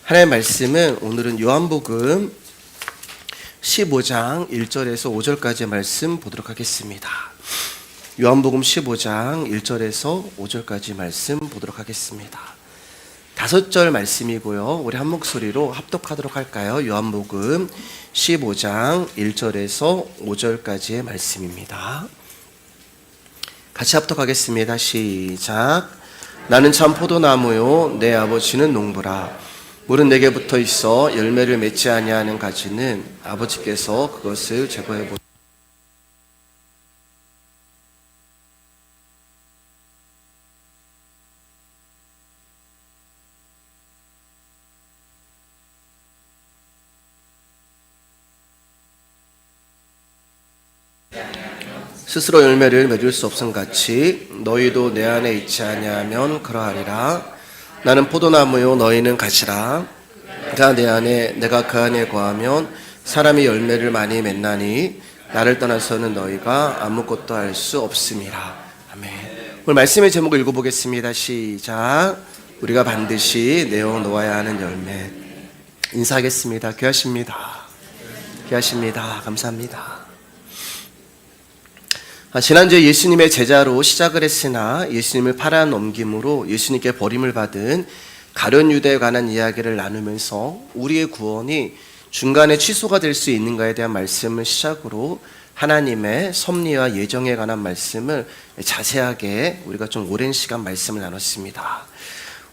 하나님의 말씀은 오늘은 요한복음 15장 1절에서 5절까지의 말씀 보도록 하겠습니다. 요한복음 15장 1절에서 5절까지 말씀 보도록 하겠습니다. 5절 말씀이고요. 우리 한 목소리로 합독하도록 할까요? 요한복음 15장 1절에서 5절까지의 말씀입니다. 같이 합독하겠습니다. 시작. 나는 참 포도나무요 내 아버지는 농부라. 물은 내게 붙어 있어 열매를 맺지 아니하는 가지는 아버지께서 그것을 제거해 보시고 스스로 열매를 맺을 수 없음 같이 너희도 내 안에 있지 아니하면 그러하리라. 나는 포도나무요 너희는 가지라. 그가 내 안에 내가 그 안에 거하면 사람이 열매를 많이 맺나니 나를 떠나서는 너희가 아무것도 할 수 없음이라. 아멘. 오늘 말씀의 제목을 읽어보겠습니다. 시작. 우리가 반드시 내어 놓아야 하는 열매. 인사하겠습니다. 귀하십니다. 귀하십니다. 감사합니다. 지난주에 예수님의 제자로 시작을 했으나 예수님을 팔아넘김으로 예수님께 버림을 받은 가룟 유다에 관한 이야기를 나누면서 우리의 구원이 중간에 취소가 될 수 있는가에 대한 말씀을 시작으로 하나님의 섭리와 예정에 관한 말씀을 자세하게 우리가 좀 오랜 시간 말씀을 나눴습니다.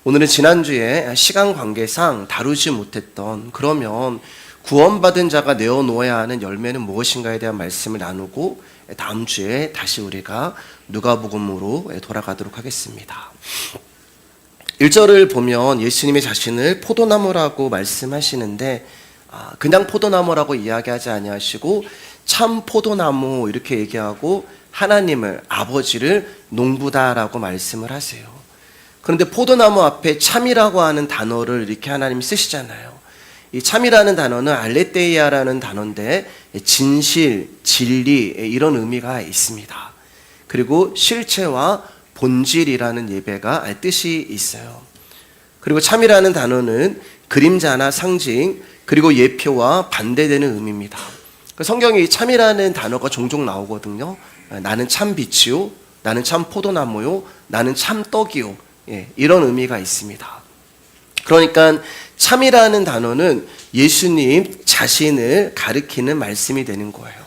오늘은 지난주에 시간 관계상 다루지 못했던 그러면 구원받은 자가 내어놓아야 하는 열매는 무엇인가에 대한 말씀을 나누고 다음 주에 다시 우리가 누가복음으로 돌아가도록 하겠습니다. 1절을 보면 예수님이 자신을 포도나무라고 말씀하시는데 그냥 포도나무라고 이야기하지 아니하시고 참 포도나무 이렇게 얘기하고 하나님을 아버지를 농부다라고 말씀을 하세요. 그런데 포도나무 앞에 참이라고 하는 단어를 이렇게 하나님이 쓰시잖아요. 이 참이라는 단어는 알레테이아라는 단어인데 진실, 진리 이런 의미가 있습니다. 그리고 실체와 본질이라는 예배가 뜻이 있어요. 그리고 참이라는 단어는 그림자나 상징 그리고 예표와 반대되는 의미입니다. 성경에 참이라는 단어가 종종 나오거든요. 나는 참 빛이요, 나는 참 포도나무요, 나는 참 떡이요, 이런 의미가 있습니다. 그러니까 참이라는 단어는 예수님 자신을 가리키는 말씀이 되는 거예요.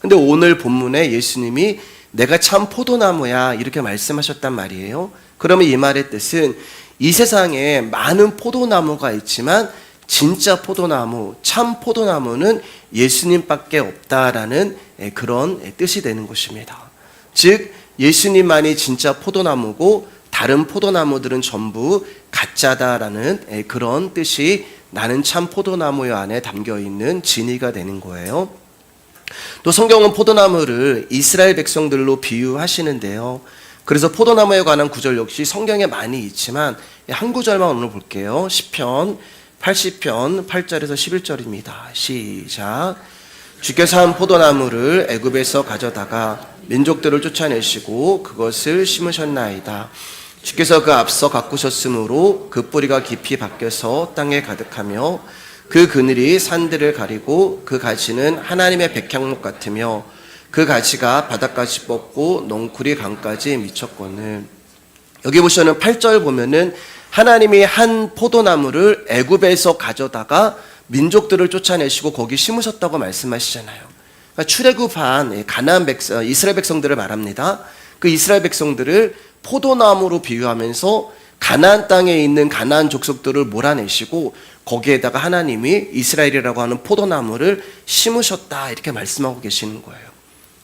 근데 오늘 본문에 예수님이 내가 참 포도나무야 이렇게 말씀하셨단 말이에요. 그러면 이 말의 뜻은 이 세상에 많은 포도나무가 있지만 진짜 포도나무, 참 포도나무는 예수님밖에 없다라는 그런 뜻이 되는 것입니다. 즉 예수님만이 진짜 포도나무고 다른 포도나무들은 전부 가짜다라는 그런 뜻이 나는 참 포도나무 안에 담겨있는 진의가 되는 거예요. 또 성경은 포도나무를 이스라엘 백성들로 비유하시는데요. 그래서 포도나무에 관한 구절 역시 성경에 많이 있지만 한 구절만 오늘 볼게요. 시편 80편 8절에서 11절입니다. 시작. 주께서 한 포도나무를 애굽에서 가져다가 민족들을 쫓아내시고 그것을 심으셨나이다. 주께서 그 앞서 가꾸셨으므로 그 뿌리가 깊이 박혀서 땅에 가득하며 그 그늘이 산들을 가리고 그 가지는 하나님의 백향목 같으며 그 가지가 바닥까지 뻗고 넝쿨이 강까지 미쳤거늘. 여기 보시면 8절 보면은 하나님이 한 포도나무를 애굽에서 가져다가 민족들을 쫓아내시고 거기 심으셨다고 말씀하시잖아요. 그러니까 출애굽한 가나안 백성, 이스라엘 백성들을 말합니다. 그 이스라엘 백성들을 포도나무로 비유하면서 가나안 땅에 있는 가나안 족속들을 몰아내시고 거기에다가 하나님이 이스라엘이라고 하는 포도나무를 심으셨다 이렇게 말씀하고 계시는 거예요.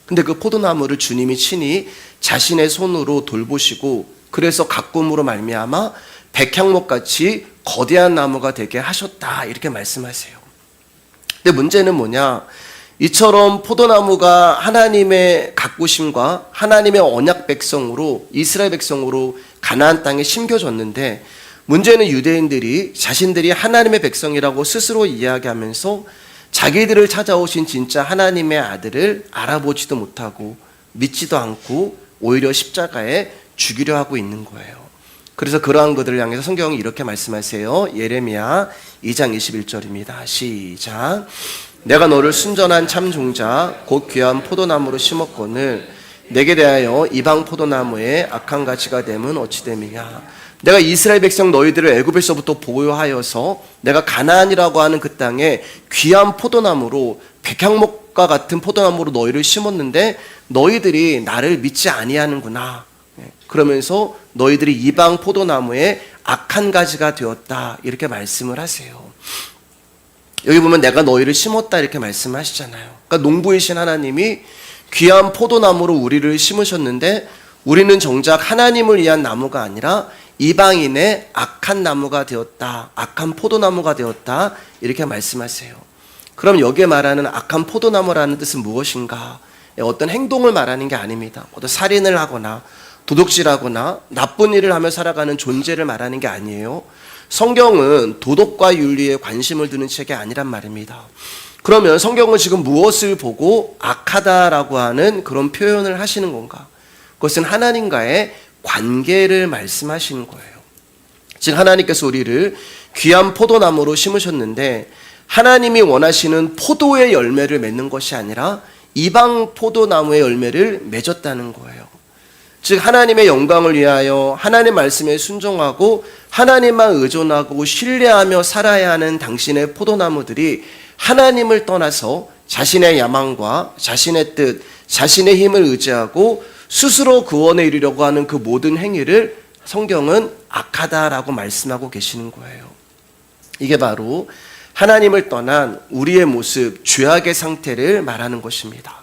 근데 그 포도나무를 주님이 친히 자신의 손으로 돌보시고 그래서 가꿈으로 말미암아 백향목같이 거대한 나무가 되게 하셨다 이렇게 말씀하세요. 근데 문제는 뭐냐? 이처럼 포도나무가 하나님의 가꾸심과 하나님의 언약 백성으로 이스라엘 백성으로 가나안 땅에 심겨졌는데 문제는 유대인들이 자신들이 하나님의 백성이라고 스스로 이야기하면서 자기들을 찾아오신 진짜 하나님의 아들을 알아보지도 못하고 믿지도 않고 오히려 십자가에 죽이려 하고 있는 거예요. 그래서 그러한 그들을 향해서 성경이 이렇게 말씀하세요. 예레미야 2장 21절입니다. 시작. 내가 너를 순전한 참 종자 곧 귀한 포도나무로 심었거늘 내게 대하여 이방 포도나무에 악한 가지가 됨은 어찌 됨이냐. 내가 이스라엘 백성 너희들을 애굽에서부터 보호하여서 내가 가나안이라고 하는 그 땅에 귀한 포도나무로 백향목과 같은 포도나무로 너희를 심었는데 너희들이 나를 믿지 아니하는구나. 그러면서 너희들이 이방 포도나무에 악한 가지가 되었다 이렇게 말씀을 하세요. 여기 보면 내가 너희를 심었다 이렇게 말씀하시잖아요. 그러니까 농부이신 하나님이 귀한 포도나무로 우리를 심으셨는데 우리는 정작 하나님을 위한 나무가 아니라 이방인의 악한 나무가 되었다. 악한 포도나무가 되었다. 이렇게 말씀하세요. 그럼 여기에 말하는 악한 포도나무라는 뜻은 무엇인가? 어떤 행동을 말하는 게 아닙니다. 어떤 살인을 하거나 도둑질하거나 나쁜 일을 하며 살아가는 존재를 말하는 게 아니에요. 성경은 도덕과 윤리에 관심을 두는 책이 아니란 말입니다. 그러면 성경은 지금 무엇을 보고 악하다라고 하는 그런 표현을 하시는 건가? 그것은 하나님과의 관계를 말씀하시는 거예요. 즉 하나님께서 우리를 귀한 포도나무로 심으셨는데 하나님이 원하시는 포도의 열매를 맺는 것이 아니라 이방 포도나무의 열매를 맺었다는 거예요. 즉 하나님의 영광을 위하여 하나님 말씀에 순종하고 하나님만 의존하고 신뢰하며 살아야 하는 당신의 포도나무들이 하나님을 떠나서 자신의 야망과 자신의 뜻, 자신의 힘을 의지하고 스스로 구원에 이르려고 하는 그 모든 행위를 성경은 악하다라고 말씀하고 계시는 거예요. 이게 바로 하나님을 떠난 우리의 모습, 죄악의 상태를 말하는 것입니다.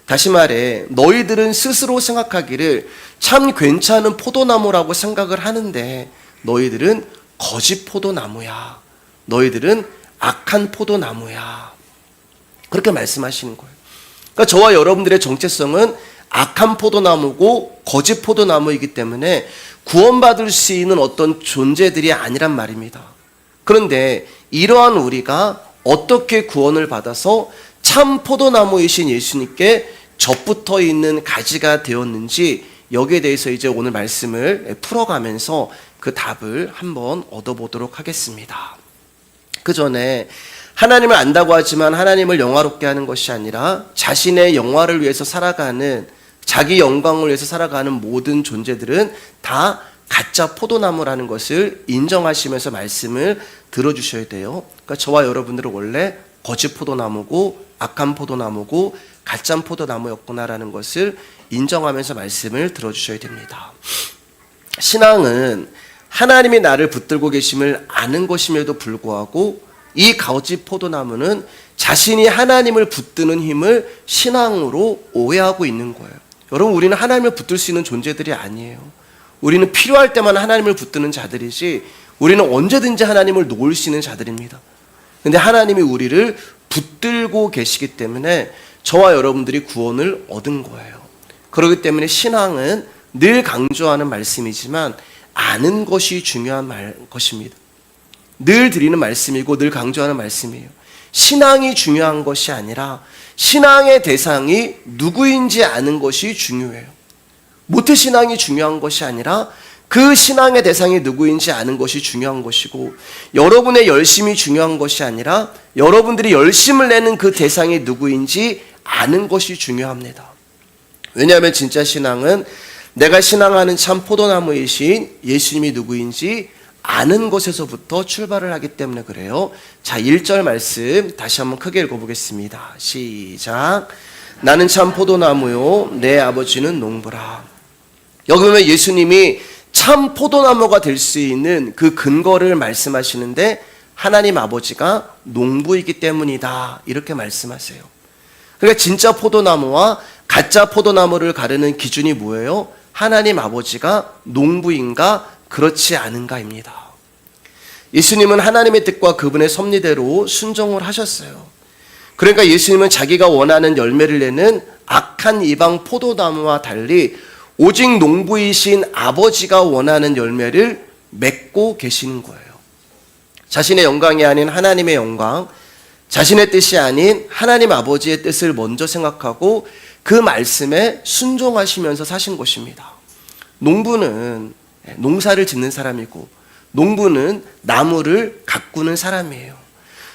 다시 말해 너희들은 스스로 생각하기를 참 괜찮은 포도나무라고 생각을 하는데 너희들은 거짓 포도나무야. 너희들은 악한 포도나무야. 그렇게 말씀하시는 거예요. 그러니까 저와 여러분들의 정체성은 악한 포도나무고 거짓 포도나무이기 때문에 구원받을 수 있는 어떤 존재들이 아니란 말입니다. 그런데 이러한 우리가 어떻게 구원을 받아서 참 포도나무이신 예수님께 접붙어 있는 가지가 되었는지 여기에 대해서 이제 오늘 말씀을 풀어가면서 그 답을 한번 얻어보도록 하겠습니다. 그 전에 하나님을 안다고 하지만 하나님을 영화롭게 하는 것이 아니라 자신의 영화를 위해서 살아가는 자기 영광을 위해서 살아가는 모든 존재들은 다 가짜 포도나무라는 것을 인정하시면서 말씀을 들어주셔야 돼요. 그러니까 저와 여러분들은 원래 거짓 포도나무고 악한 포도나무고 가짜 포도나무였구나라는 것을 인정하면서 말씀을 들어주셔야 됩니다. 신앙은 하나님이 나를 붙들고 계심을 아는 것임에도 불구하고 이 거짓 포도나무는 자신이 하나님을 붙드는 힘을 신앙으로 오해하고 있는 거예요. 여러분, 우리는 하나님을 붙들 수 있는 존재들이 아니에요. 우리는 필요할 때만 하나님을 붙드는 자들이지 우리는 언제든지 하나님을 놓을 수 있는 자들입니다. 그런데 하나님이 우리를 붙들고 계시기 때문에 저와 여러분들이 구원을 얻은 거예요. 그렇기 때문에 신앙은 늘 강조하는 말씀이지만 아는 것이 중요한 것입니다. 늘 드리는 말씀이고 늘 강조하는 말씀이에요. 신앙이 중요한 것이 아니라 신앙의 대상이 누구인지 아는 것이 중요해요. 모태신앙이 중요한 것이 아니라 그 신앙의 대상이 누구인지 아는 것이 중요한 것이고 여러분의 열심이 중요한 것이 아니라 여러분들이 열심을 내는 그 대상이 누구인지 아는 것이 중요합니다. 왜냐하면 진짜 신앙은 내가 신앙하는 참 포도나무이신 예수님이 누구인지 아는 것에서부터 출발을 하기 때문에 그래요. 자, 1절 말씀 다시 한번 크게 읽어보겠습니다. 시작. 나는 참 포도나무요 내 아버지는 농부라. 여기 보면 예수님이 참 포도나무가 될 수 있는 그 근거를 말씀하시는데 하나님 아버지가 농부이기 때문이다 이렇게 말씀하세요. 그러니까 진짜 포도나무와 가짜 포도나무를 가르는 기준이 뭐예요? 하나님 아버지가 농부인가 그렇지 않은가입니다. 예수님은 하나님의 뜻과 그분의 섭리대로 순종을 하셨어요. 그러니까 예수님은 자기가 원하는 열매를 내는 악한 이방 포도나무와 달리 오직 농부이신 아버지가 원하는 열매를 맺고 계시는 거예요. 자신의 영광이 아닌 하나님의 영광, 자신의 뜻이 아닌 하나님 아버지의 뜻을 먼저 생각하고 그 말씀에 순종하시면서 사신 것입니다. 농부는 농사를 짓는 사람이고 농부는 나무를 가꾸는 사람이에요.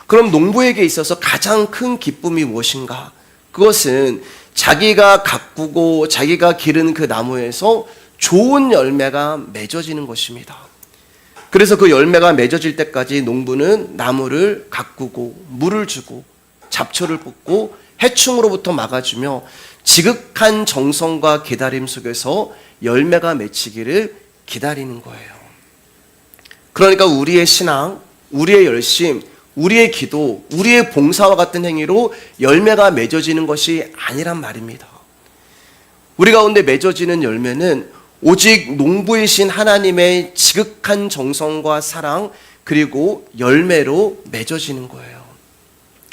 그럼 농부에게 있어서 가장 큰 기쁨이 무엇인가? 그것은 자기가 가꾸고 자기가 기른 그 나무에서 좋은 열매가 맺어지는 것입니다. 그래서 그 열매가 맺어질 때까지 농부는 나무를 가꾸고 물을 주고 잡초를 뽑고 해충으로부터 막아주며 지극한 정성과 기다림 속에서 열매가 맺히기를 기다리는 거예요. 그러니까 우리의 신앙, 우리의 열심, 우리의 기도, 우리의 봉사와 같은 행위로 열매가 맺어지는 것이 아니란 말입니다. 우리 가운데 맺어지는 열매는 오직 농부이신 하나님의 지극한 정성과 사랑 그리고 열매로 맺어지는 거예요.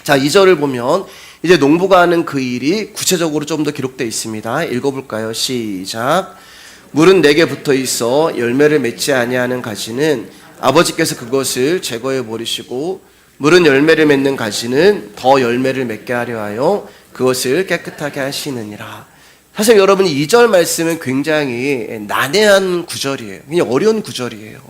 자, 2절을 보면 이제 농부가 하는 그 일이 구체적으로 좀 더 기록되어 있습니다. 읽어볼까요? 시작. 물은 내게 붙어 있어 열매를 맺지 아니하는 가지는 아버지께서 그것을 제거해 버리시고 물은 열매를 맺는 가지는 더 열매를 맺게 하려 하여 그것을 깨끗하게 하시느니라. 사실 여러분 2절 말씀은 굉장히 난해한 구절이에요. 굉장히 어려운 구절이에요.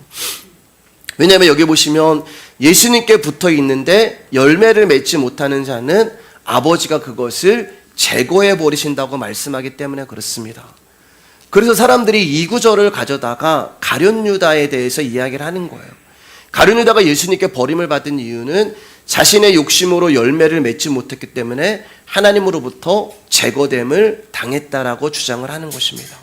왜냐하면 여기 보시면 예수님께 붙어 있는데 열매를 맺지 못하는 자는 아버지가 그것을 제거해 버리신다고 말씀하기 때문에 그렇습니다. 그래서 사람들이 이 구절을 가져다가 가룟 유다에 대해서 이야기를 하는 거예요. 가룟 유다가 예수님께 버림을 받은 이유는 자신의 욕심으로 열매를 맺지 못했기 때문에 하나님으로부터 제거됨을 당했다라고 주장을 하는 것입니다.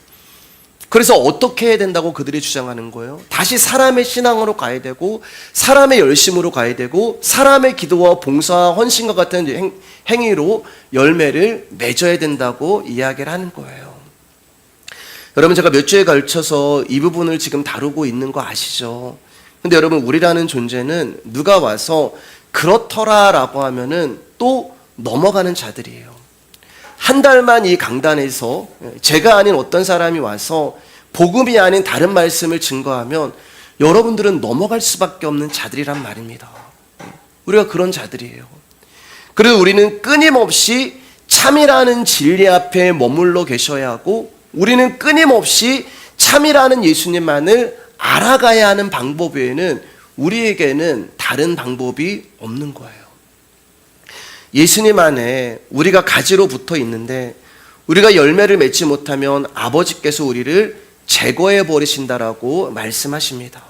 그래서 어떻게 해야 된다고 그들이 주장하는 거예요? 다시 사람의 신앙으로 가야 되고 사람의 열심으로 가야 되고 사람의 기도와 봉사와 헌신과 같은 행위로 열매를 맺어야 된다고 이야기를 하는 거예요. 여러분, 제가 몇 주에 걸쳐서 이 부분을 지금 다루고 있는 거 아시죠? 근데 여러분, 우리라는 존재는 누가 와서 그렇더라라고 하면은 또 넘어가는 자들이에요. 한 달만 이 강단에서 제가 아닌 어떤 사람이 와서 복음이 아닌 다른 말씀을 증거하면 여러분들은 넘어갈 수밖에 없는 자들이란 말입니다. 우리가 그런 자들이에요. 그래서 우리는 끊임없이 참이라는 진리 앞에 머물러 계셔야 하고 우리는 끊임없이 참이라는 예수님만을 알아가야 하는 방법 외에는 우리에게는 다른 방법이 없는 거예요. 예수님 안에 우리가 가지로 붙어 있는데 우리가 열매를 맺지 못하면 아버지께서 우리를 제거해 버리신다라고 말씀하십니다.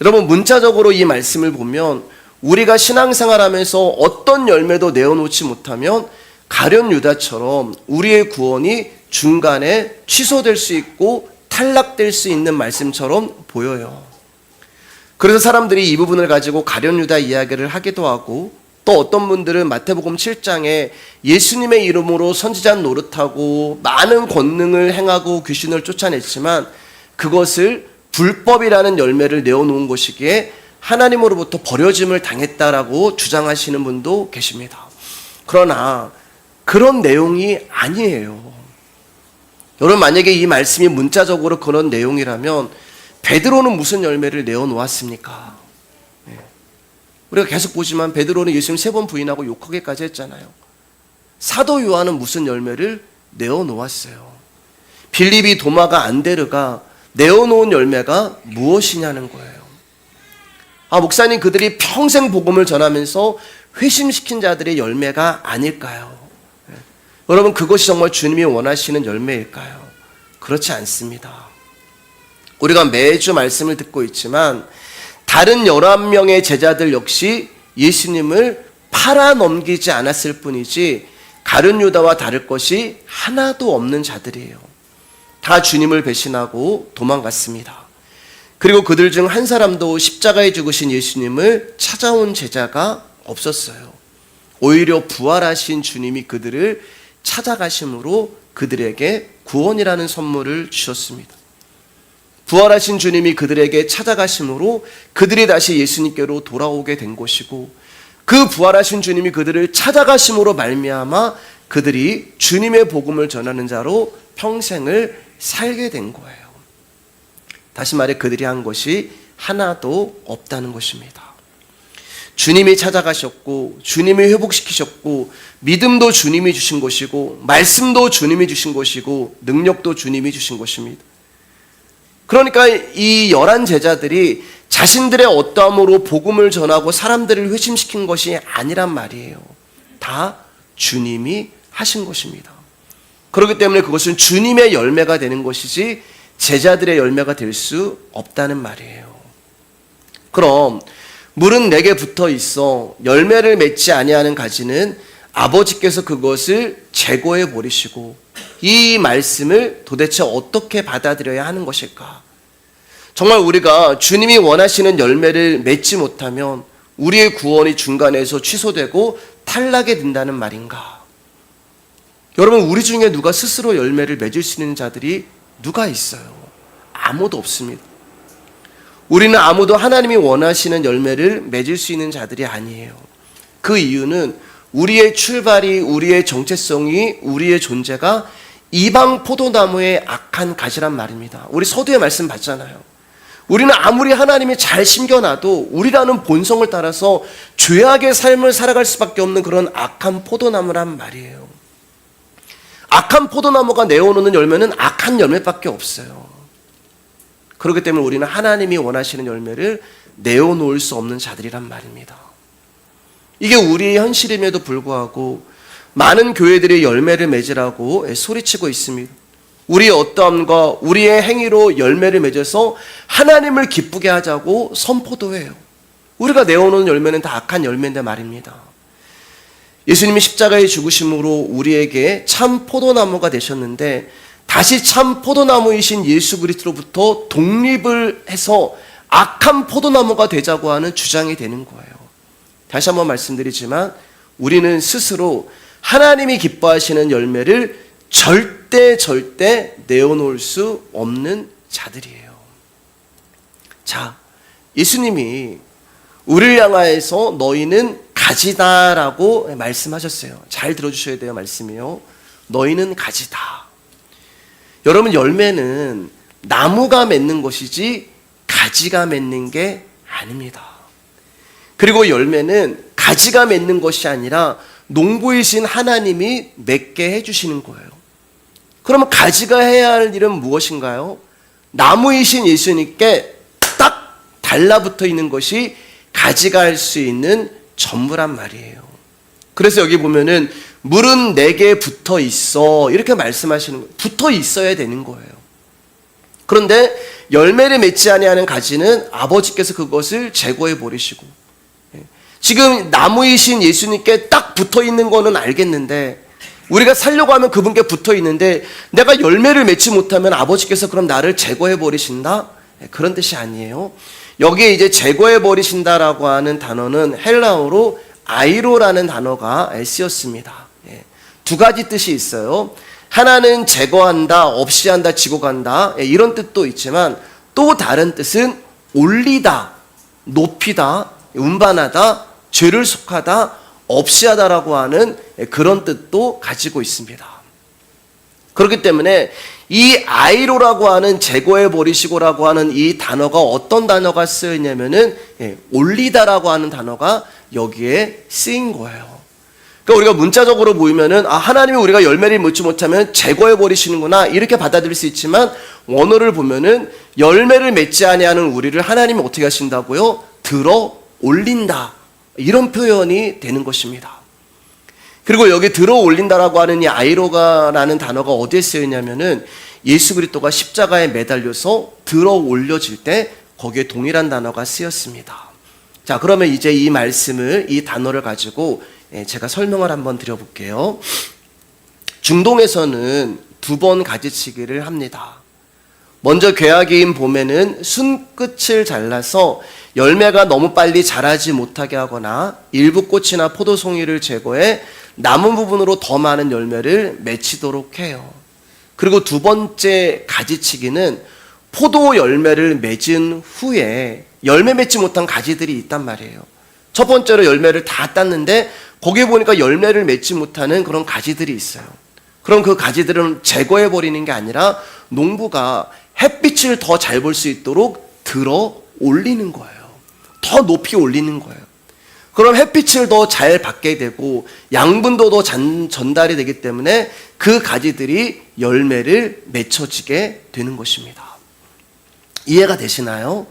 여러분, 문자적으로 이 말씀을 보면 우리가 신앙생활하면서 어떤 열매도 내어놓지 못하면 가룟 유다처럼 우리의 구원이 중간에 취소될 수 있고 탈락될 수 있는 말씀처럼 보여요. 그래서 사람들이 이 부분을 가지고 가룟 유다 이야기를 하기도 하고 또 어떤 분들은 마태복음 7장에 예수님의 이름으로 선지자 노릇하고 많은 권능을 행하고 귀신을 쫓아냈지만 그것을 불법이라는 열매를 내어놓은 것이기에 하나님으로부터 버려짐을 당했다라고 주장하시는 분도 계십니다. 그러나 그런 내용이 아니에요. 여러분, 만약에 이 말씀이 문자적으로 그런 내용이라면 베드로는 무슨 열매를 내어놓았습니까? 우리가 계속 보지만 베드로는 예수님 3번 부인하고 욕하기까지 했잖아요. 사도 요한은 무슨 열매를 내어놓았어요? 빌립이, 도마가, 안데르가 내어놓은 열매가 무엇이냐는 거예요. 목사님, 그들이 평생 복음을 전하면서 회심시킨 자들의 열매가 아닐까요? 여러분, 그것이 정말 주님이 원하시는 열매일까요? 그렇지 않습니다. 우리가 매주 말씀을 듣고 있지만 다른 11명의 제자들 역시 예수님을 팔아넘기지 않았을 뿐이지 가룟 유다와 다를 것이 하나도 없는 자들이에요. 다 주님을 배신하고 도망갔습니다. 그리고 그들 중 한 사람도 십자가에 죽으신 예수님을 찾아온 제자가 없었어요. 오히려 부활하신 주님이 그들을 찾아가심으로 그들에게 구원이라는 선물을 주셨습니다. 부활하신 주님이 그들에게 찾아가심으로 그들이 다시 예수님께로 돌아오게 된 것이고 그 부활하신 주님이 그들을 찾아가심으로 말미암아 그들이 주님의 복음을 전하는 자로 평생을 살게 된 거예요. 다시 말해 그들이 한 것이 하나도 없다는 것입니다. 주님이 찾아가셨고 주님이 회복시키셨고 믿음도 주님이 주신 것이고 말씀도 주님이 주신 것이고 능력도 주님이 주신 것입니다. 그러니까 이 11 제자들이 자신들의 어떠함으로 복음을 전하고 사람들을 회심시킨 것이 아니란 말이에요. 다 주님이 하신 것입니다. 그렇기 때문에 그것은 주님의 열매가 되는 것이지 제자들의 열매가 될 수 없다는 말이에요. 그럼 물은 내게 붙어 있어 열매를 맺지 아니하는 가지는 아버지께서 그것을 제거해 버리시고, 이 말씀을 도대체 어떻게 받아들여야 하는 것일까? 정말 우리가 주님이 원하시는 열매를 맺지 못하면 우리의 구원이 중간에서 취소되고 탈락이 된다는 말인가? 여러분, 우리 중에 누가 스스로 열매를 맺을 수 있는 자들이 누가 있어요? 아무도 없습니다. 우리는 아무도 하나님이 원하시는 열매를 맺을 수 있는 자들이 아니에요. 그 이유는 우리의 출발이, 우리의 정체성이, 우리의 존재가 이방 포도나무의 악한 가지란 말입니다. 우리 서두에 말씀 봤잖아요. 우리는 아무리 하나님이 잘 심겨놔도 우리라는 본성을 따라서 죄악의 삶을 살아갈 수밖에 없는 그런 악한 포도나무란 말이에요. 악한 포도나무가 내어놓는 열매는 악한 열매밖에 없어요. 그렇기 때문에 우리는 하나님이 원하시는 열매를 내어놓을 수 없는 자들이란 말입니다. 이게 우리의 현실임에도 불구하고 많은 교회들이 열매를 맺으라고 소리치고 있습니다. 우리의 어떠함과 우리의 행위로 열매를 맺어서 하나님을 기쁘게 하자고 선포도 해요. 우리가 내어놓는 열매는 다 악한 열매인데 말입니다. 예수님이 십자가의 죽으심으로 우리에게 참 포도나무가 되셨는데, 다시 참 포도나무이신 예수 그리스도로부터 독립을 해서 악한 포도나무가 되자고 하는 주장이 되는 거예요. 다시 한번 말씀드리지만 우리는 스스로 하나님이 기뻐하시는 열매를 절대 내어놓을 수 없는 자들이에요. 자, 예수님이 우리를 향하여서 너희는 가지다라고 말씀하셨어요. 잘 들어주셔야 돼요. 말씀이요. 너희는 가지다. 여러분, 열매는 나무가 맺는 것이지 가지가 맺는 게 아닙니다. 그리고 열매는 가지가 맺는 것이 아니라 농부이신 하나님이 맺게 해주시는 거예요. 그러면 가지가 해야 할 일은 무엇인가요? 나무이신 예수님께 딱 달라붙어 있는 것이 가지가 할 수 있는 전부란 말이에요. 그래서 여기 보면은 물은 내게 붙어 있어, 이렇게 말씀하시는 거예요. 붙어 있어야 되는 거예요. 그런데 열매를 맺지 아니하는 가지는 아버지께서 그것을 제거해 버리시고, 지금 나무이신 예수님께 딱 붙어 있는 거는 알겠는데, 우리가 살려고 하면 그분께 붙어 있는데 내가 열매를 맺지 못하면 아버지께서 그럼 나를 제거해 버리신다? 그런 뜻이 아니에요. 여기에 이제 제거해 버리신다라고 하는 단어는 헬라어로 아이로라는 단어가 쓰였습니다. 두 가지 뜻이 있어요. 하나는 제거한다, 없이 한다, 지고 간다, 이런 뜻도 있지만 또 다른 뜻은 올리다, 높이다, 운반하다, 죄를 속하다, 없이 하다라고 하는 그런 뜻도 가지고 있습니다. 그렇기 때문에 이 아이로라고 하는 제거해 버리시고라고 하는 이 단어가 어떤 단어가 쓰였냐면은 올리다라고 하는 단어가 여기에 쓰인 거예요. 그러니까 우리가 문자적으로 보이면은 하나님이 우리가 열매를 맺지 못하면 제거해 버리시는구나, 이렇게 받아들일 수 있지만 원어를 보면은 열매를 맺지 아니하는 우리를 하나님이 어떻게 하신다고요? 들어 올린다, 이런 표현이 되는 것입니다. 그리고 여기 들어 올린다라고 하는 이 아이로가라는 단어가 어디에 쓰였냐면은 예수 그리스도가 십자가에 매달려서 들어 올려질 때 거기에 동일한 단어가 쓰였습니다. 자, 그러면 이제 이 말씀을, 이 단어를 가지고 제가 설명을 한번 드려볼게요. 중동에서는 2번 가지치기를 합니다. 먼저 개화기인 봄에는 순끝을 잘라서 열매가 너무 빨리 자라지 못하게 하거나 일부 꽃이나 포도송이를 제거해 남은 부분으로 더 많은 열매를 맺히도록 해요. 그리고 두 번째 가지치기는 포도 열매를 맺은 후에 열매 맺지 못한 가지들이 있단 말이에요. 첫 번째로 열매를 다 땄는데 거기에 보니까 열매를 맺지 못하는 그런 가지들이 있어요. 그럼 그 가지들은 제거해 버리는 게 아니라 농부가 햇빛을 더 잘 볼 수 있도록 들어 올리는 거예요. 더 높이 올리는 거예요. 그럼 햇빛을 더 잘 받게 되고 양분도 더 전달이 되기 때문에 그 가지들이 열매를 맺혀지게 되는 것입니다. 이해가 되시나요?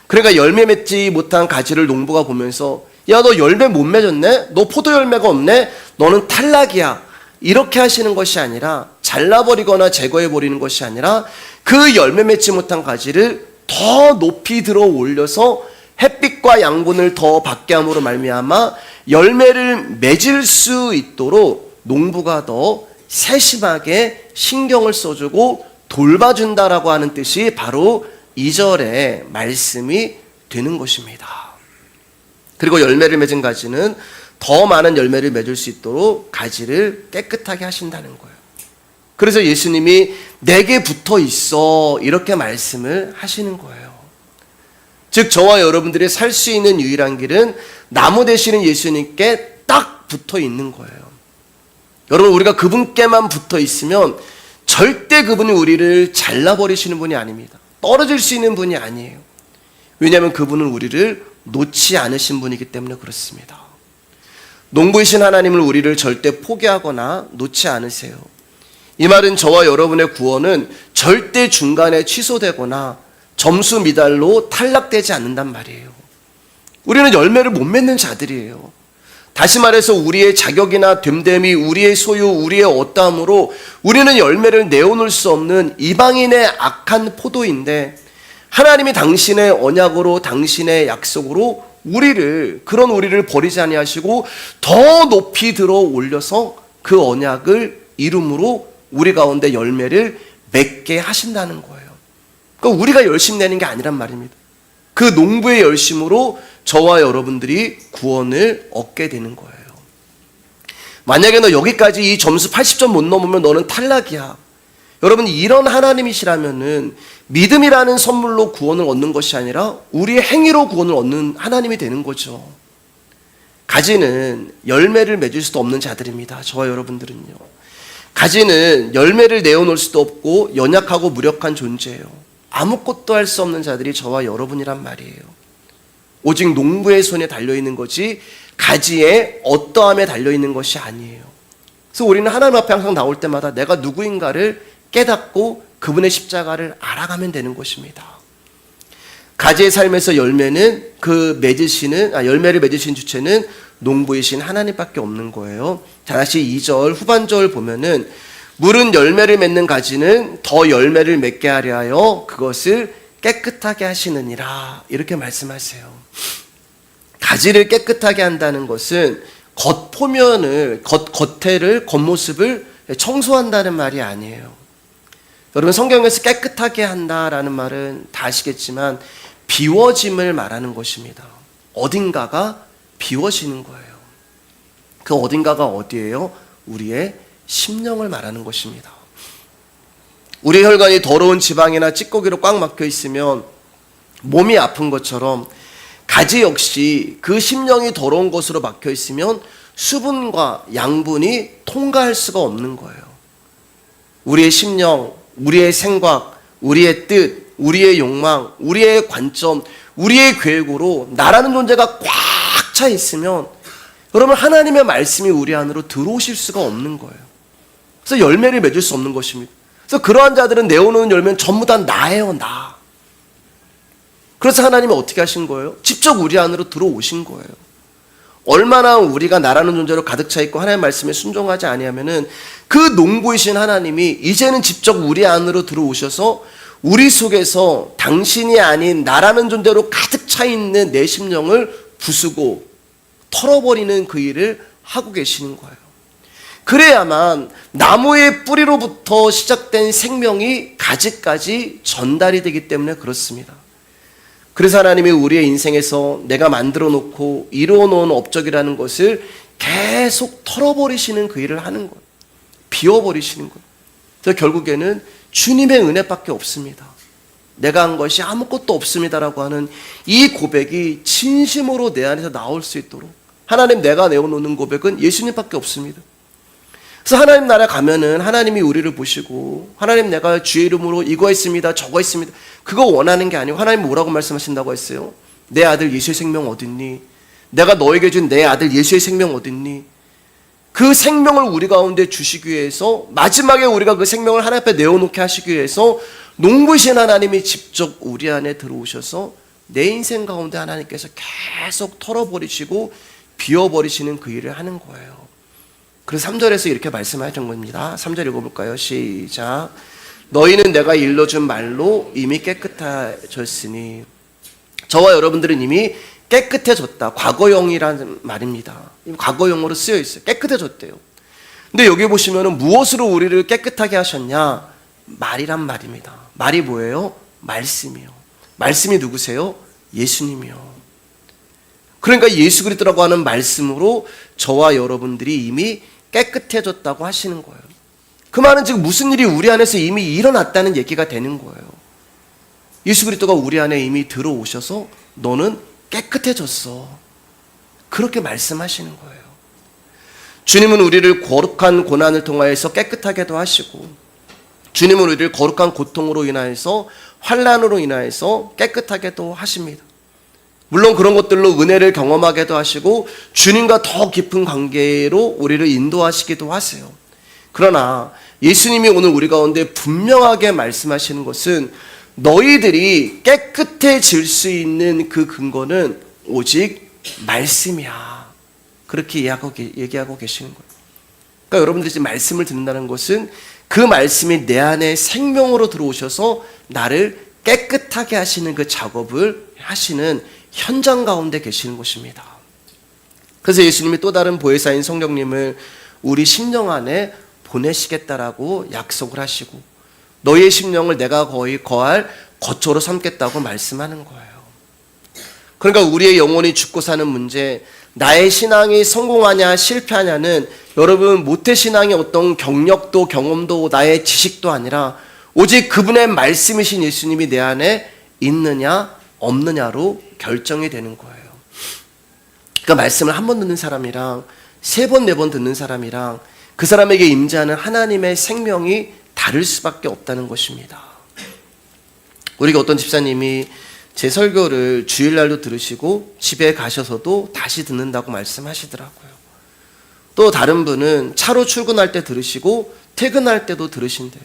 그러니까 열매 맺지 못한 가지를 농부가 보면서 야, 너 열매 못 맺었네? 너 포도 열매가 없네? 너는 탈락이야. 이렇게 하시는 것이 아니라 잘라버리거나 제거해버리는 것이 아니라 그 열매 맺지 못한 가지를 더 높이 들어 올려서 햇빛과 양분을 더 받게 함으로 말미암아 열매를 맺을 수 있도록 농부가 더 세심하게 신경을 써주고 돌봐준다라고 하는 뜻이 바로 2절의 말씀이 되는 것입니다. 그리고 열매를 맺은 가지는 더 많은 열매를 맺을 수 있도록 가지를 깨끗하게 하신다는 거예요. 그래서 예수님이 내게 붙어 있어 이렇게 말씀을 하시는 거예요. 즉 저와 여러분들이 살 수 있는 유일한 길은 나무 되시는 예수님께 딱 붙어 있는 거예요. 여러분, 우리가 그분께만 붙어 있으면 절대 그분이 우리를 잘라버리시는 분이 아닙니다. 떨어질 수 있는 분이 아니에요. 왜냐하면 그분은 우리를 놓지 않으신 분이기 때문에 그렇습니다. 농부이신 하나님을 우리를 절대 포기하거나 놓지 않으세요. 이 말은 저와 여러분의 구원은 절대 중간에 취소되거나 점수 미달로 탈락되지 않는단 말이에요. 우리는 열매를 못 맺는 자들이에요. 다시 말해서 우리의 자격이나 됨됨이, 우리의 소유, 우리의 어떠함으로 우리는 열매를 내어놓을 수 없는 이방인의 악한 포도인데 하나님이 당신의 언약으로 당신의 약속으로 그런 우리를 버리지 아니하시고 더 높이 들어 올려서 그 언약을 이름으로 우리 가운데 열매를 맺게 하신다는 거예요. 그러니까 우리가 열심 내는 게 아니란 말입니다. 그 농부의 열심으로 저와 여러분들이 구원을 얻게 되는 거예요. 만약에 너 여기까지 이 점수 80점 못 넘으면 너는 탈락이야. 여러분, 이런 하나님이시라면은 믿음이라는 선물로 구원을 얻는 것이 아니라 우리의 행위로 구원을 얻는 하나님이 되는 거죠. 가지는 열매를 맺을 수도 없는 자들입니다. 저와 여러분들은요. 가지는 열매를 내어놓을 수도 없고 연약하고 무력한 존재예요. 아무것도 할 수 없는 자들이 저와 여러분이란 말이에요. 오직 농부의 손에 달려있는 거지 가지의 어떠함에 달려있는 것이 아니에요. 그래서 우리는 하나님 앞에 항상 나올 때마다 내가 누구인가를 깨닫고 그분의 십자가를 알아가면 되는 것입니다. 가지의 삶에서 열매는 열매를 맺으신 주체는 농부이신 하나님밖에 없는 거예요. 다시 2절 후반절 보면은 물은 열매를 맺는 가지는 더 열매를 맺게 하려 하여 그것을 깨끗하게 하시느니라 이렇게 말씀하세요. 가지를 깨끗하게 한다는 것은 겉모습을 청소한다는 말이 아니에요. 여러분, 성경에서 깨끗하게 한다라는 말은 다 아시겠지만 비워짐을 말하는 것입니다. 어딘가가 비워지는 거예요. 그 어딘가가 어디예요? 우리의 심령을 말하는 것입니다. 우리 혈관이 더러운 지방이나 찌꺼기로 꽉 막혀 있으면 몸이 아픈 것처럼 가지 역시 그 심령이 더러운 것으로 막혀 있으면 수분과 양분이 통과할 수가 없는 거예요. 우리의 심령, 우리의 생각, 우리의 뜻, 우리의 욕망, 우리의 관점, 우리의 계획으로 나라는 존재가 꽉 차 있으면 여러분, 하나님의 말씀이 우리 안으로 들어오실 수가 없는 거예요. 그래서 열매를 맺을 수 없는 것입니다. 그래서 그러한 자들은 내어놓는 열매는 전부 다 나예요, 나. 그래서 하나님이 어떻게 하신 거예요? 직접 우리 안으로 들어오신 거예요. 얼마나 우리가 나라는 존재로 가득 차 있고 하나님의 말씀에 순종하지 아니하면은 그 농부이신 하나님이 이제는 직접 우리 안으로 들어오셔서 우리 속에서 당신이 아닌 나라는 존재로 가득 차 있는 내 심령을 부수고 털어버리는 그 일을 하고 계시는 거예요. 그래야만 나무의 뿌리로부터 시작된 생명이 가지까지 전달이 되기 때문에 그렇습니다. 그래서 하나님이 우리의 인생에서 내가 만들어 놓고 이루어 놓은 업적이라는 것을 계속 털어버리시는 그 일을 하는 거예요. 비워버리시는 거예요. 그래서 결국에는 주님의 은혜밖에 없습니다. 내가 한 것이 아무것도 없습니다라고 하는 이 고백이 진심으로 내 안에서 나올 수 있도록 하나님, 내가 내어놓는 고백은 예수님밖에 없습니다. 그래서 하나님 나라 가면은 하나님이 우리를 보시고 하나님, 내가 주의 이름으로 이거 했습니다, 저거 했습니다, 그거 원하는 게 아니고 하나님 뭐라고 말씀하신다고 했어요? 내 아들 예수의 생명 어딨니? 내가 너에게 준 내 아들 예수의 생명 어딨니? 그 생명을 우리 가운데 주시기 위해서, 마지막에 우리가 그 생명을 하나님 앞에 내어놓게 하시기 위해서 농부신 하나님이 직접 우리 안에 들어오셔서 내 인생 가운데 하나님께서 계속 털어버리시고 비워버리시는 그 일을 하는 거예요. 그래서 3절에서 이렇게 말씀하신 겁니다. 3절 읽어볼까요? 시작. 너희는 내가 일러준 말로 이미 깨끗해졌으니. 저와 여러분들은 이미 깨끗해졌다. 과거형이라는 말입니다. 과거형으로 쓰여 있어요. 깨끗해졌대요. 근데 여기 보시면은 무엇으로 우리를 깨끗하게 하셨냐? 말이란 말입니다. 말이 뭐예요? 말씀이요. 말씀이 누구세요? 예수님이요. 그러니까 예수 그리스도라고 하는 말씀으로 저와 여러분들이 이미 깨끗해졌다고 하시는 거예요. 그 말은 지금 무슨 일이 우리 안에서 이미 일어났다는 얘기가 되는 거예요. 예수 그리스도가 우리 안에 이미 들어오셔서 너는 깨끗해졌어. 그렇게 말씀하시는 거예요. 주님은 우리를 거룩한 고난을 통하여서 깨끗하게도 하시고, 주님은 우리를 거룩한 고통으로 인하여서, 환난으로 인하여서 깨끗하게도 하십니다. 물론 그런 것들로 은혜를 경험하게도 하시고 주님과 더 깊은 관계로 우리를 인도하시기도 하세요. 그러나 예수님이 오늘 우리 가운데 분명하게 말씀하시는 것은 너희들이 깨끗해질 수 있는 그 근거는 오직 말씀이야. 그렇게 얘기하고 계시는 거예요. 그러니까 여러분들이 지금 말씀을 듣는다는 것은 그 말씀이 내 안에 생명으로 들어오셔서 나를 깨끗하게 하시는 그 작업을 하시는 현장 가운데 계시는 것입니다. 그래서 예수님이 또 다른 보혜사인 성령님을 우리 심령 안에 보내시겠다라고 약속을 하시고 너희의 심령을 내가 거의 거할 거처로 삼겠다고 말씀하는 거예요. 그러니까 우리의 영혼이 죽고 사는 문제, 나의 신앙이 성공하냐 실패하냐는 여러분 모태신앙의 어떤 경력도 경험도 나의 지식도 아니라 오직 그분의 말씀이신 예수님이 내 안에 있느냐 없느냐로 결정이 되는 거예요. 그러니까 말씀을 한 번 듣는 사람이랑 세 번, 네 번 듣는 사람이랑 그 사람에게 임재하는 하나님의 생명이 다를 수밖에 없다는 것입니다. 우리가 어떤 집사님이 제 설교를 주일날도 들으시고 집에 가셔서도 다시 듣는다고 말씀하시더라고요. 또 다른 분은 차로 출근할 때 들으시고 퇴근할 때도 들으신대요.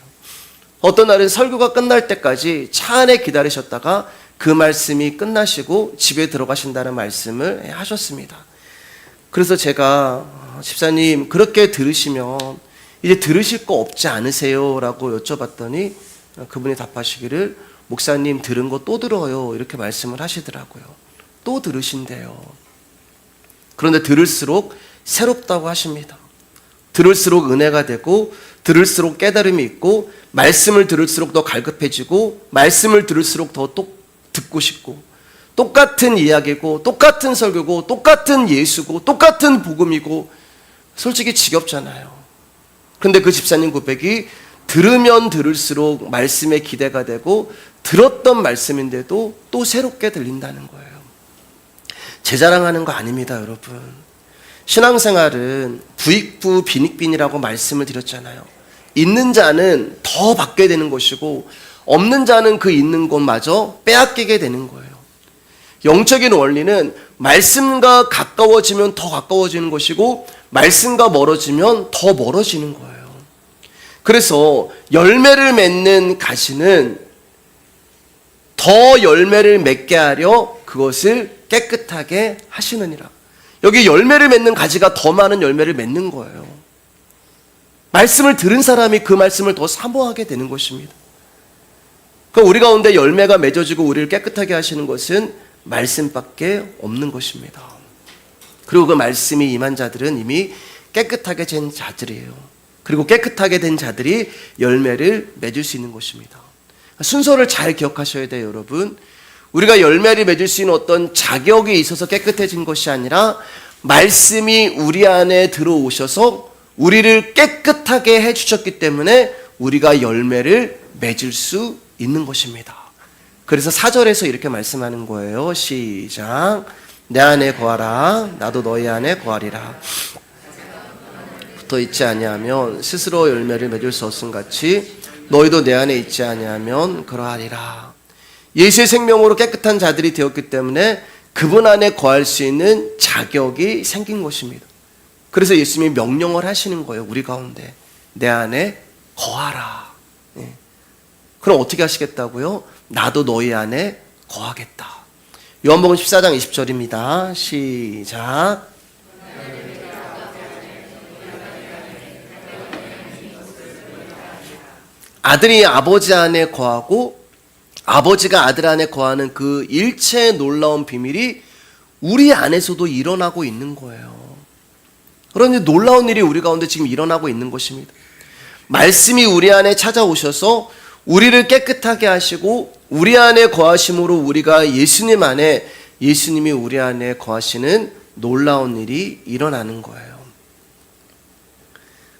어떤 날은 설교가 끝날 때까지 차 안에 기다리셨다가 그 말씀이 끝나시고 집에 들어가신다는 말씀을 하셨습니다. 그래서 제가 집사님 그렇게 들으시면 이제 들으실 거 없지 않으세요? 라고 여쭤봤더니 그분이 답하시기를 목사님 들은 거 또 들어요 이렇게 말씀을 하시더라고요. 또 들으신대요. 그런데 들을수록 새롭다고 하십니다. 들을수록 은혜가 되고 들을수록 깨달음이 있고 말씀을 들을수록 더 갈급해지고 말씀을 들을수록 더 듣고 싶고 똑같은 이야기고 똑같은 설교고 똑같은 예수고 똑같은 복음이고 솔직히 지겹잖아요. 그런데 그 집사님 고백이 들으면 들을수록 말씀에 기대가 되고 들었던 말씀인데도 또 새롭게 들린다는 거예요. 제 자랑하는 거 아닙니다, 여러분. 신앙생활은 부익부 빈익빈이라고 말씀을 드렸잖아요. 있는 자는 더 받게 되는 것이고 없는 자는 그 있는 것마저 빼앗기게 되는 거예요. 영적인 원리는 말씀과 가까워지면 더 가까워지는 것이고 말씀과 멀어지면 더 멀어지는 거예요. 그래서 열매를 맺는 가지는 더 열매를 맺게 하려 그것을 깨끗하게 하시느니라. 여기 열매를 맺는 가지가 더 많은 열매를 맺는 거예요. 말씀을 들은 사람이 그 말씀을 더 사모하게 되는 것입니다. 그러니까 우리 가운데 열매가 맺어지고 우리를 깨끗하게 하시는 것은 말씀밖에 없는 것입니다. 그리고 그 말씀이 임한 자들은 이미 깨끗하게 된 자들이에요. 그리고 깨끗하게 된 자들이 열매를 맺을 수 있는 것입니다. 순서를 잘 기억하셔야 돼요, 여러분. 우리가 열매를 맺을 수 있는 어떤 자격이 있어서 깨끗해진 것이 아니라 말씀이 우리 안에 들어오셔서 우리를 깨끗하게 해주셨기 때문에 우리가 열매를 맺을 수 있는 것입니다. 그래서 4절에서 이렇게 말씀하는 거예요. 시작. 내 안에 거하라. 나도 너희 안에 거하리라. 붙어 있지 아니하면 스스로 열매를 맺을 수 없음 같이 너희도 내 안에 있지 아니하면 그러하리라. 예수의 생명으로 깨끗한 자들이 되었기 때문에 그분 안에 거할 수 있는 자격이 생긴 것입니다. 그래서 예수님이 명령을 하시는 거예요. 우리 가운데 내 안에 거하라. 예. 그럼 어떻게 하시겠다고요? 나도 너희 안에 거하겠다. 요한복음 14장 20절입니다. 시작. 아들이 아버지 안에 거하고 아버지가 아들 안에 거하는 그 일체의 놀라운 비밀이 우리 안에서도 일어나고 있는 거예요. 그런데 놀라운 일이 우리 가운데 지금 일어나고 있는 것입니다. 말씀이 우리 안에 찾아오셔서 우리를 깨끗하게 하시고 우리 안에 거하심으로 우리가 예수님 안에, 예수님이 우리 안에 거하시는 놀라운 일이 일어나는 거예요.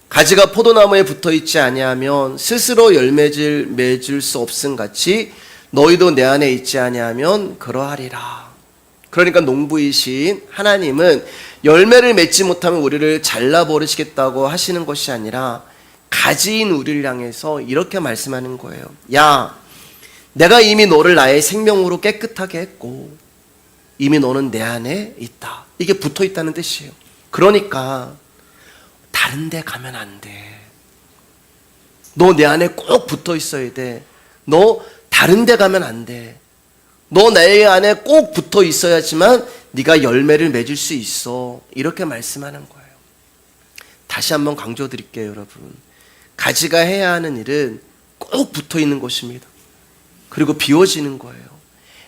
가지가 포도나무에 붙어있지 아니하면 스스로 열매를 맺을 수 없음 같이 너희도 내 안에 있지 아니하면 그러하리라. 그러니까 농부이신 하나님은 열매를 맺지 못하면 우리를 잘라버리시겠다고 하시는 것이 아니라 가지인 우리를 향해서 이렇게 말씀하는 거예요. 야, 내가 이미 너를 나의 생명으로 깨끗하게 했고 이미 너는 내 안에 있다. 이게 붙어있다는 뜻이에요. 그러니까 다른 데 가면 안 돼. 너 내 안에 꼭 붙어 있어야 돼. 너 다른 데 가면 안 돼. 너 내 안에 꼭 붙어 있어야지만 네가 열매를 맺을 수 있어. 이렇게 말씀하는 거예요. 다시 한번 강조드릴게요, 여러분. 가지가 해야 하는 일은 꼭 붙어 있는 것입니다. 그리고 비워지는 거예요.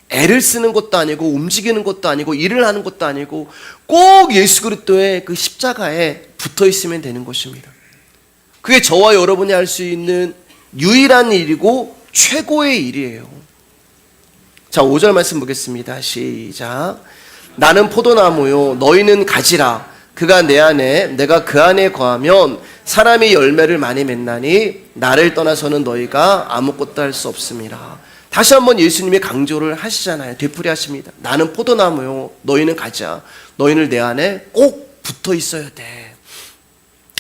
애를 쓰는 것도 아니고 움직이는 것도 아니고 일을 하는 것도 아니고 꼭 예수 그리스도의 그 십자가에 붙어 있으면 되는 것입니다. 그게 저와 여러분이 할 수 있는 유일한 일이고 최고의 일이에요. 자, 5절 말씀 보겠습니다. 시작. 나는 포도나무요 너희는 가지라. 그가 내 안에 내가 그 안에 거하면 사람이 열매를 많이 맺나니 나를 떠나서는 너희가 아무것도 할 수 없음이라. 다시 한번 예수님이 강조를 하시잖아요. 되풀이하십니다. 나는 포도나무요 너희는 가지야. 너희는 내 안에 꼭 붙어 있어야 돼.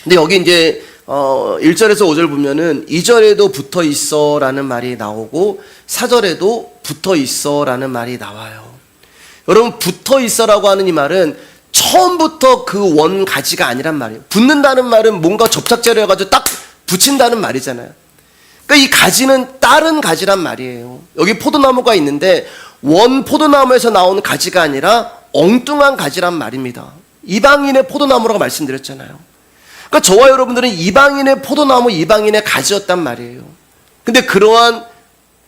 근데 여기 이제 1절에서 5절 보면은 2절에도 붙어 있어 라는 말이 나오고 4절에도 붙어 있어 라는 말이 나와요. 여러분, 붙어 있어 라고 하는 이 말은 처음부터 그 원 가지가 아니란 말이에요. 붙는다는 말은 뭔가 접착제로 해가지고 딱 붙인다는 말이잖아요. 그러니까 이 가지는 다른 가지란 말이에요. 여기 포도나무가 있는데 원 포도나무에서 나온 가지가 아니라 엉뚱한 가지란 말입니다. 이방인의 포도나무라고 말씀드렸잖아요. 그러니까 저와 여러분들은 이방인의 포도나무, 이방인의 가지였단 말이에요. 근데 그러한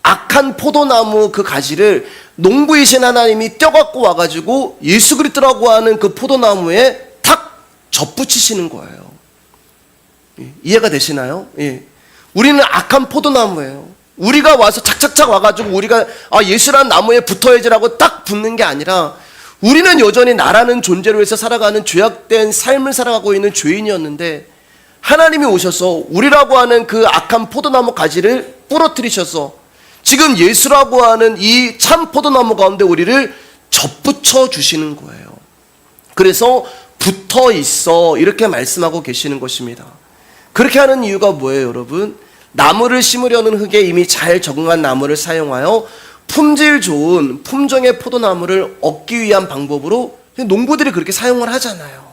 악한 포도나무 그 가지를 농부이신 하나님이 떼갖고 와가지고 예수 그리스도라고 하는 그 포도나무에 탁 접붙이시는 거예요. 이해가 되시나요? 예. 우리는 악한 포도나무예요. 우리가 와서 착착착 와가지고 우리가 예수라는 나무에 붙어야지라고 딱 붙는 게 아니라 우리는 여전히 나라는 존재로 해서 살아가는 죄악된 삶을 살아가고 있는 죄인이었는데 하나님이 오셔서 우리라고 하는 그 악한 포도나무 가지를 부러뜨리셔서 지금 예수라고 하는 이 참 포도나무 가운데 우리를 접붙여 주시는 거예요. 그래서 붙어 있어 이렇게 말씀하고 계시는 것입니다. 그렇게 하는 이유가 뭐예요, 여러분? 나무를 심으려는 흙에 이미 잘 적응한 나무를 사용하여 품질 좋은 품종의 포도나무를 얻기 위한 방법으로 농부들이 그렇게 사용을 하잖아요.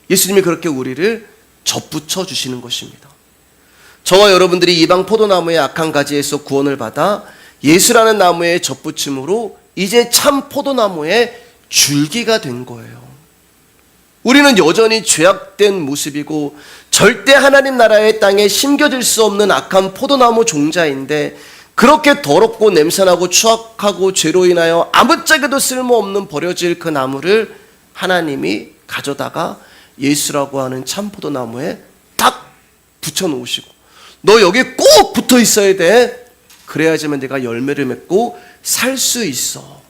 예수님이 그렇게 우리를 접붙여 주시는 것입니다. 저와 여러분들이 이방 포도나무의 악한 가지에서 구원을 받아 예수라는 나무에 접붙임으로 이제 참 포도나무의 줄기가 된 거예요. 우리는 여전히 죄악된 모습이고 절대 하나님 나라의 땅에 심겨질 수 없는 악한 포도나무 종자인데 그렇게 더럽고 냄새나고 추악하고 죄로 인하여 아무짝에도 쓸모없는 버려질 그 나무를 하나님이 가져다가 예수라고 하는 참 포도나무에 딱 붙여놓으시고 너 여기 꼭 붙어 있어야 돼. 그래야지만 내가 열매를 맺고 살 수 있어.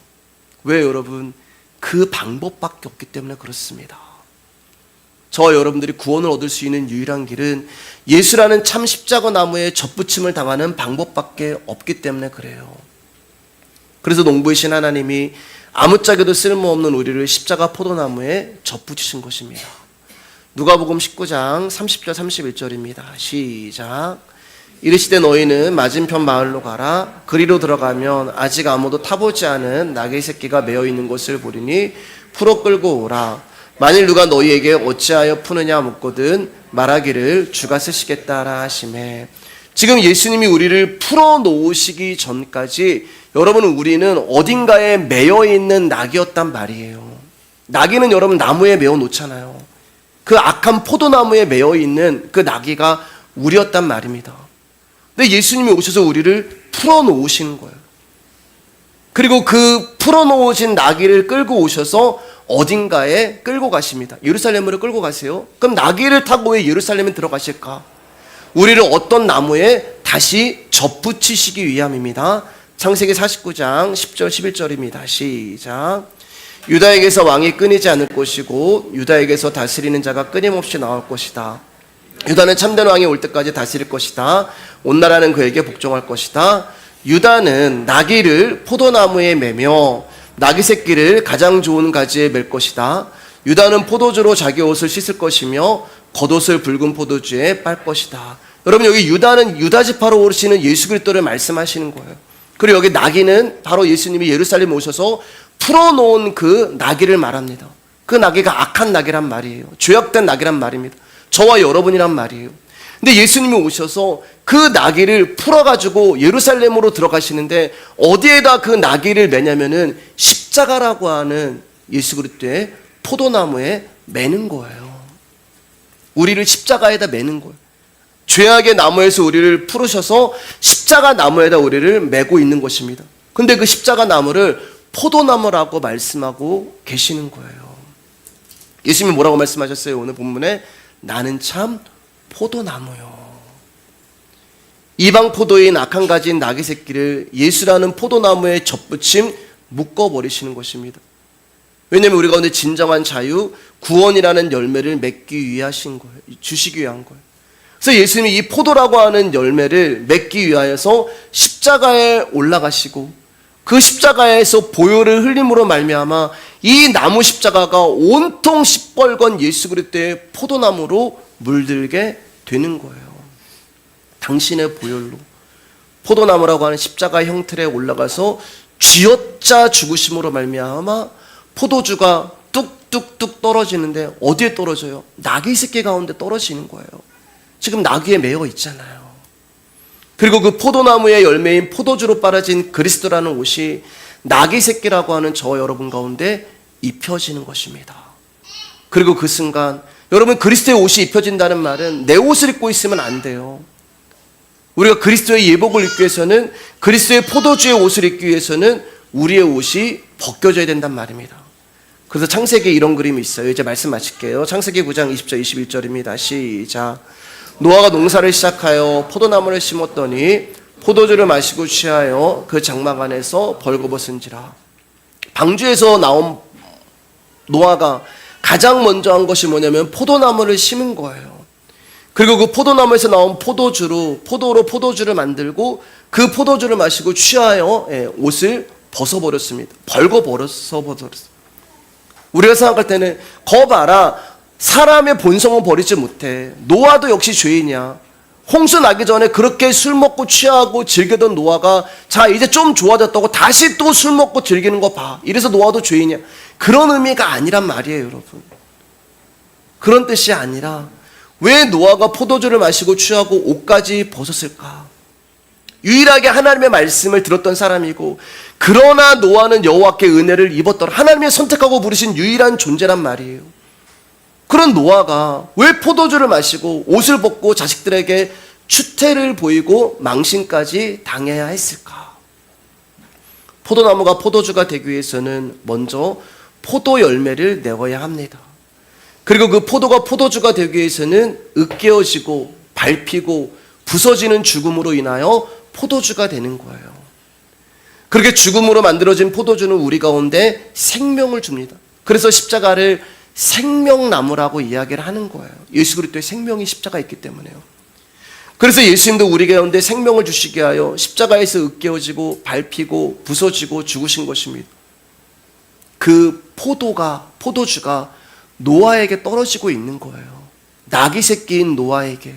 왜 여러분? 그 방법밖에 없기 때문에 그렇습니다. 저와 여러분들이 구원을 얻을 수 있는 유일한 길은 예수라는 참 십자가 나무에 접붙임을 당하는 방법밖에 없기 때문에 그래요. 그래서 농부이신 하나님이 아무짝에도 쓸모없는 우리를 십자가 포도나무에 접붙이신 것입니다. 누가복음 19장 30절 31절입니다. 시작. 이르시되 너희는 맞은편 마을로 가라. 그리로 들어가면 아직 아무도 타보지 않은 나귀 새끼가 매어 있는 것을 보리니 풀어 끌고 오라. 만일 누가 너희에게 어찌하여 푸느냐 묻거든 말하기를 주가 쓰시겠다라 하시매. 지금 예수님이 우리를 풀어놓으시기 전까지 여러분 우리는 어딘가에 매여 있는 낙이었단 말이에요. 낙이는 여러분 나무에 매어 놓잖아요. 그 악한 포도나무에 매여 있는 그 나귀가 우리였단 말입니다. 근데 예수님이 오셔서 우리를 풀어놓으시는 거예요. 그리고 그 풀어놓으신 나귀를 끌고 오셔서 어딘가에 끌고 가십니다. 예루살렘으로 끌고 가세요. 그럼 나귀를 타고 왜 예루살렘에 들어가실까? 우리를 어떤 나무에 다시 접붙이시기 위함입니다. 창세기 49장 10절 11절입니다. 시작. 유다에게서 왕이 끊이지 않을 것이고 유다에게서 다스리는 자가 끊임없이 나올 것이다. 유다는 참된 왕이 올 때까지 다스릴 것이다. 온 나라는 그에게 복종할 것이다. 유다는 나귀를 포도나무에 매며 나귀 새끼를 가장 좋은 가지에 맬 것이다. 유다는 포도주로 자기 옷을 씻을 것이며 겉옷을 붉은 포도주에 빨 것이다. 여러분 여기 유다는 유다 지파로 오르시는 예수 그리스도를 말씀하시는 거예요. 그리고 여기 나귀는 바로 예수님이 예루살렘에 오셔서 풀어놓은 그 나귀를 말합니다. 그 나귀가 악한 나귀란 말이에요. 죄악된 나귀란 말입니다. 저와 여러분이란 말이에요. 근데 예수님이 오셔서 그 나귀를 풀어가지고 예루살렘으로 들어가시는데 어디에다 그 나귀를 매냐면은 십자가라고 하는 예수 그리스도의 포도나무에 매는 거예요. 우리를 십자가에다 매는 거예요. 죄악의 나무에서 우리를 풀으셔서 십자가 나무에다 우리를 매고 있는 것입니다. 근데 그 십자가 나무를 포도나무라고 말씀하고 계시는 거예요. 예수님이 뭐라고 말씀하셨어요? 오늘 본문에 나는 참 포도나무요. 이방 포도인 악한 가지인 나귀 새끼를 예수라는 포도나무에 접붙임 묶어버리시는 것입니다. 왜냐하면 우리 가운데 진정한 자유, 구원이라는 열매를 맺기 위하신 거예요. 주시기 위한 거예요. 그래서 예수님이 이 포도라고 하는 열매를 맺기 위하여서 십자가에 올라가시고 그 십자가에서 보혈을 흘림으로 말미암아 이 나무 십자가가 온통 시뻘건 예수 그리스도의 포도나무로 물들게 되는 거예요. 당신의 보혈로 포도나무라고 하는 십자가 형틀에 올라가서 쥐어짜 죽으심으로 말미암아 포도주가 뚝뚝뚝 떨어지는데 어디에 떨어져요? 나귀 새끼 가운데 떨어지는 거예요. 지금 나귀에 매여 있잖아요. 그리고 그 포도나무의 열매인 포도주로 빨아진 그리스도라는 옷이 나귀 새끼라고 하는 저와 여러분 가운데 입혀지는 것입니다. 그리고 그 순간 여러분 그리스도의 옷이 입혀진다는 말은 내 옷을 입고 있으면 안 돼요. 우리가 그리스도의 예복을 입기 위해서는 그리스도의 포도주의 옷을 입기 위해서는 우리의 옷이 벗겨져야 된단 말입니다. 그래서 창세기에 이런 그림이 있어요. 이제 말씀 마칠게요. 창세기 9장 20절 21절입니다. 시작. 노아가 농사를 시작하여 포도나무를 심었더니 포도주를 마시고 취하여 그 장막 안에서 벌거벗은지라. 방주에서 나온 노아가 가장 먼저 한 것이 뭐냐면 포도나무를 심은 거예요. 그리고 그 포도나무에서 나온 포도로 포도주를 만들고 그 포도주를 마시고 취하여 옷을 벗어버렸습니다. 벌거벗었어요. 우리가 생각할 때는 거 봐라, 사람의 본성은 버리지 못해. 노아도 역시 죄인이야. 홍수 나기 전에 그렇게 술 먹고 취하고 즐기던 노아가 자 이제 좀 좋아졌다고 다시 또 술 먹고 즐기는 거 봐. 이래서 노아도 죄인이야. 그런 의미가 아니란 말이에요, 여러분. 그런 뜻이 아니라 왜 노아가 포도주를 마시고 취하고 옷까지 벗었을까? 유일하게 하나님의 말씀을 들었던 사람이고 그러나 노아는 여호와께 은혜를 입었더라. 하나님의 선택하고 부르신 유일한 존재란 말이에요. 그런 노아가 왜 포도주를 마시고 옷을 벗고 자식들에게 추태를 보이고 망신까지 당해야 했을까? 포도나무가 포도주가 되기 위해서는 먼저 포도 열매를 내어야 합니다. 그리고 그 포도가 포도주가 되기 위해서는 으깨어지고 밟히고 부서지는 죽음으로 인하여 포도주가 되는 거예요. 그렇게 죽음으로 만들어진 포도주는 우리 가운데 생명을 줍니다. 그래서 십자가를 생명나무라고 이야기를 하는 거예요. 예수 그리스도의 생명이 십자가에 있기 때문에요. 그래서 예수님도 우리 가운데 생명을 주시게 하여 십자가에서 으깨어지고 밟히고 부서지고 죽으신 것입니다. 그 포도주가 노아에게 떨어지고 있는 거예요. 나귀 새끼인 노아에게,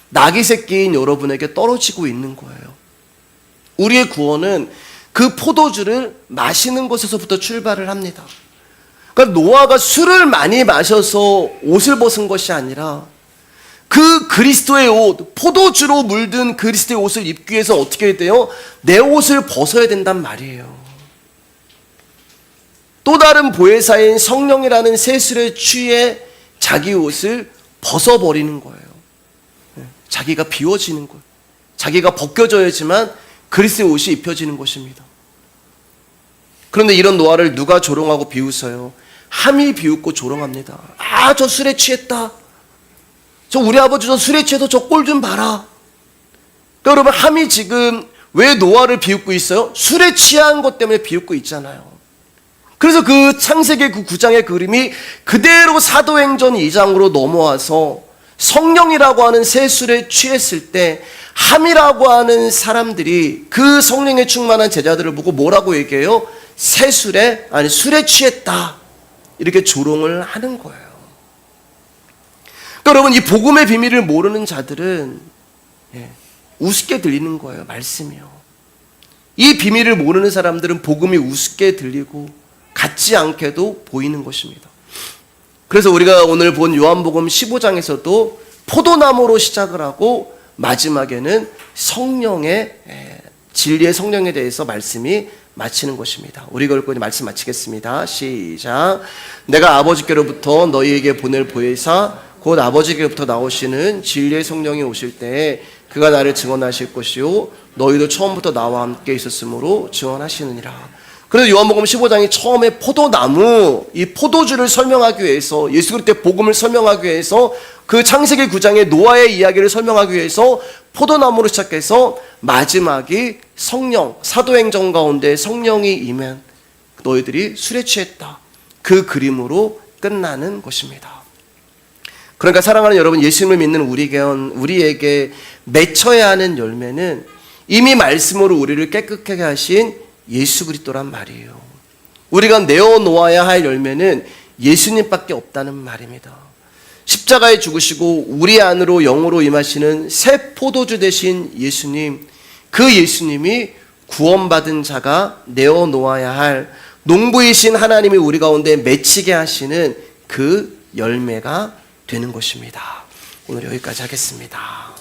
나귀 새끼인 여러분에게 떨어지고 있는 거예요. 우리의 구원은 그 포도주를 마시는 것에서부터 출발을 합니다. 그러니까 노아가 술을 많이 마셔서 옷을 벗은 것이 아니라 그 그리스도의 옷, 포도주로 물든 그리스도의 옷을 입기 위해서 어떻게 해야 돼요? 내 옷을 벗어야 된단 말이에요. 또 다른 보혜사인 성령이라는 세술에 취해 자기 옷을 벗어버리는 거예요. 자기가 비워지는 거예요. 자기가 벗겨져야지만 그리스도의 옷이 입혀지는 것입니다. 그런데 이런 노아를 누가 조롱하고 비웃어요? 함이 비웃고 조롱합니다. 아, 저 술에 취했다. 저 우리 아버지 저 술에 취해서 저 꼴 좀 봐라. 그러니까 여러분, 함이 지금 왜 노아를 비웃고 있어요? 술에 취한 것 때문에 비웃고 있잖아요. 그래서 그 창세기 그 9장의 그림이 그대로 사도행전 2장으로 넘어와서 성령이라고 하는 새 술에 취했을 때 함이라고 하는 사람들이 그 성령에 충만한 제자들을 보고 뭐라고 얘기해요? 새 술에, 아니 술에 취했다. 이렇게 조롱을 하는 거예요. 그러니까 여러분, 이 복음의 비밀을 모르는 자들은 우습게 들리는 거예요. 말씀이요. 이 비밀을 모르는 사람들은 복음이 우습게 들리고 같지 않게도 보이는 것입니다. 그래서 우리가 오늘 본 요한복음 15장에서도 포도나무로 시작을 하고 마지막에는 성령의 진리의 성령에 대해서 말씀이 마치는 것입니다. 우리가 읽고 있는 말씀 마치겠습니다. 시작. 내가 아버지께로부터 너희에게 보낼 보혜사 곧 아버지께로부터 나오시는 진리의 성령이 오실 때에 그가 나를 증언하실 것이요 너희도 처음부터 나와 함께 있었으므로 증언하시느니라. 그래서 요한복음 15장이 처음에 포도나무, 이 포도주를 설명하기 위해서, 예수 그리스도의 복음을 설명하기 위해서, 그 창세기 9장의 노아의 이야기를 설명하기 위해서 포도나무로 시작해서 마지막이 성령, 사도행전 가운데 성령이 임한 너희들이 술에 취했다. 그 그림으로 끝나는 것입니다. 그러니까 사랑하는 여러분, 예수님을 믿는 우리에게 맺혀야 하는 열매는 이미 말씀으로 우리를 깨끗하게 하신 예수 그리스도란 말이에요. 우리가 내어놓아야 할 열매는 예수님밖에 없다는 말입니다. 십자가에 죽으시고 우리 안으로 영으로 임하시는 새 포도주 되신 예수님, 그 예수님이 구원받은 자가 내어놓아야 할 농부이신 하나님이 우리 가운데 맺히게 하시는 그 열매가 되는 것입니다. 오늘 여기까지 하겠습니다.